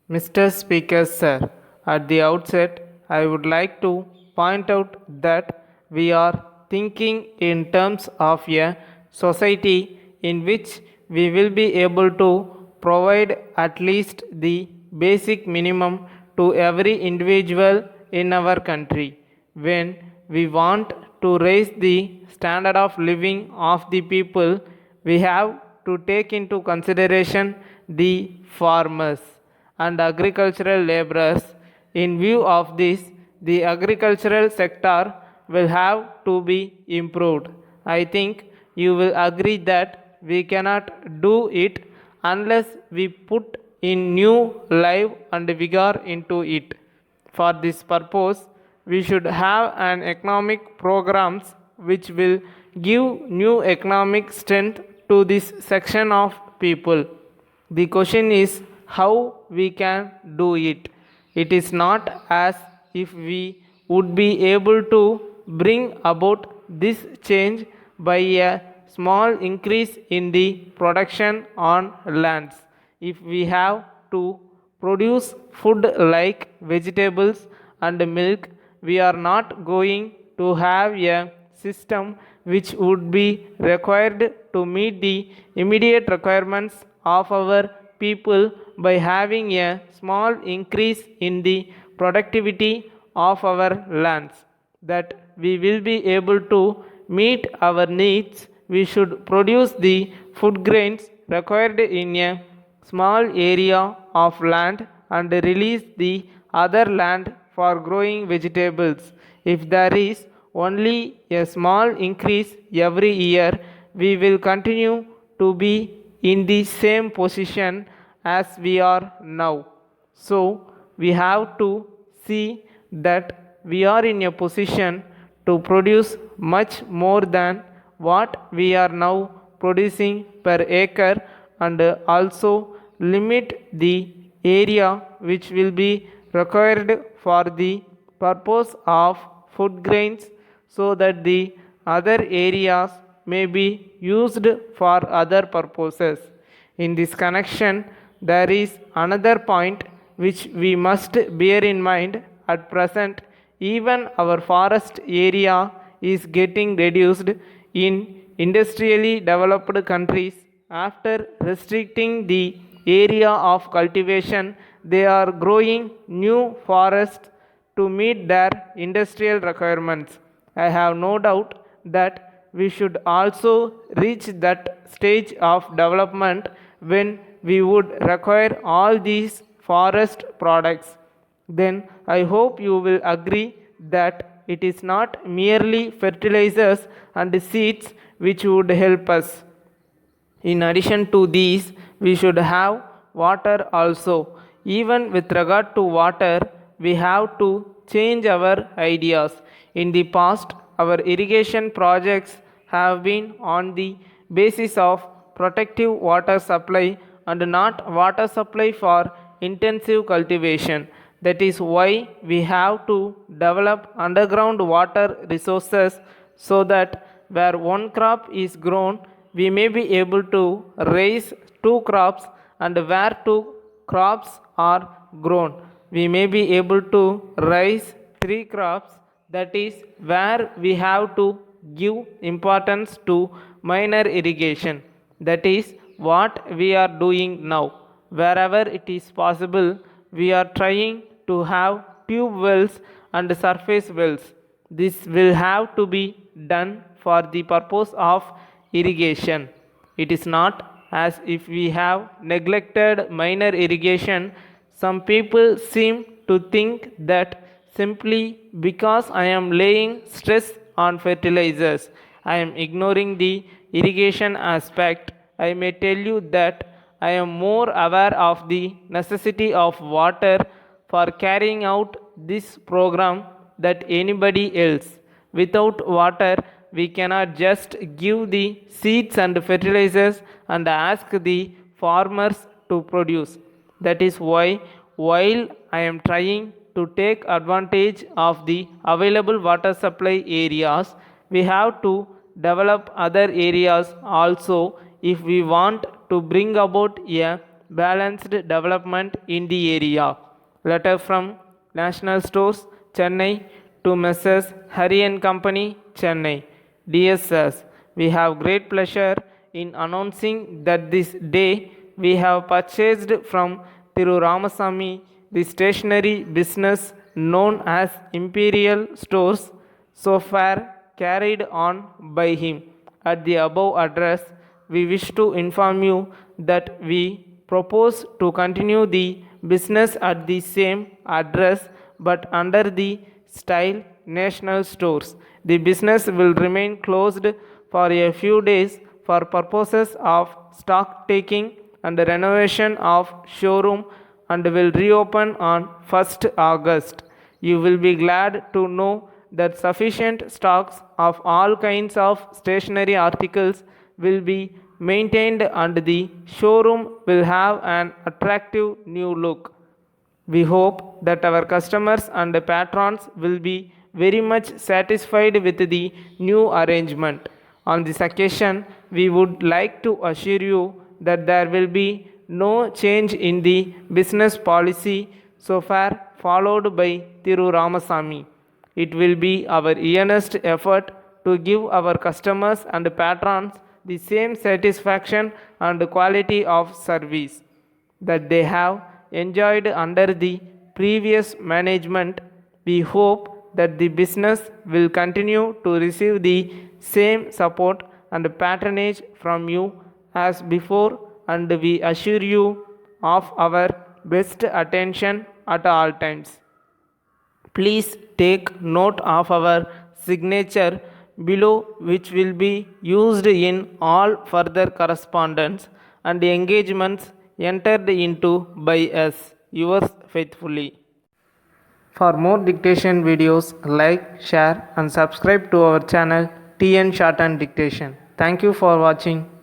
Mr. Speaker, sir, at the outset, I would like to point out that we are thinking in terms of a society in which we will be able to provide at least the basic minimum to every individual in our country. When we want to raise the standard of living of the people, we have to take into consideration the farmers and agricultural laborers. In view of this, the agricultural sector will have to be improved. I think you will agree that we cannot do it unless we put in new life and vigor into it. For this purpose, we should have an economic programs which will give new economic strength to this section of people. The question is how we can do it. It is not as if we would be able to bring about this change by a small increase in the production on lands. If we have to produce food like vegetables and milk, we are not going to have a system which would be required to meet the immediate requirements of our people by having a small increase in the productivity of our lands. That we will be able to meet our needs, we should produce the food grains required in a small area of land and release the other land for growing vegetables. If there is only a small increase every year, we will continue to be in the same position as we are now. So, we have to see that we are in a position to produce much more than what we are now producing per acre, and also limit the area which will be required for the purpose of food grains, so that the other areas may be used for other purposes. In this connection, there is another point which we must bear in mind. At present, even our forest area is getting reduced in industrially developed countries. After restricting the area of cultivation, they are growing new forests to meet their industrial requirements. I have no doubt that we should also reach that stage of development when we would require all these forest products. Then I hope you will agree that it is not merely fertilizers and seeds which would help us. In addition to these, we should have water also. Even with regard to water, we have to change our ideas. In the past, our irrigation projects have been on the basis of protective water supply and not water supply for intensive cultivation. That is why we have to develop underground water resources, so that where one crop is grown, we may be able to raise two crops, and where two crops are grown, we may be able to raise three crops. That is where we have to give importance to minor irrigation. That is what we are doing now. Wherever it is possible, we are trying to have tube wells and surface wells. This will have to be done for the purpose of irrigation. It is not as if we have neglected minor irrigation. Some people seem to think that simply because I am laying stress on fertilizers, I am ignoring the irrigation aspect. I may tell you that I am more aware of the necessity of water for carrying out this program than anybody else. Without water, we cannot just give the seeds and fertilizers and ask the farmers to produce. That is why, while I am trying to take advantage of the available water supply areas, we have to develop other areas also if we want to bring about a balanced development in the area. Letter from National Stores, Chennai to Messrs. Hari and Company, Chennai. Dear Sirs, we have great pleasure in announcing that this day we have purchased from Thiru Ramasamy the stationery business known as Imperial Stores, so far carried on by him. At the above address, we wish to inform you that we propose to continue the business at the same address but under the style National Stores. The business will remain closed for a few days for purposes of stock taking and renovation of showroom and will reopen on 1st August. You will be glad to know that sufficient stocks of all kinds of stationery articles will be maintained and the showroom will have an attractive new look. We hope that our customers and patrons will be very much satisfied with the new arrangement. On this occasion, we would like to assure you that there will be no change in the business policy so far followed by Thiru Ramasamy. It will be our earnest effort to give our customers and patrons the same satisfaction and quality of service that they have enjoyed under the previous management. We hope that the business will continue to receive the same support and patronage from you as before, and we assure you of our best attention at all times. Please take note of our signature below, which will be used in all further correspondence and engagements entered into by us. Yours faithfully. For more dictation videos, like, share and subscribe to our channel TN Shorthand Dictation. Thank you for watching.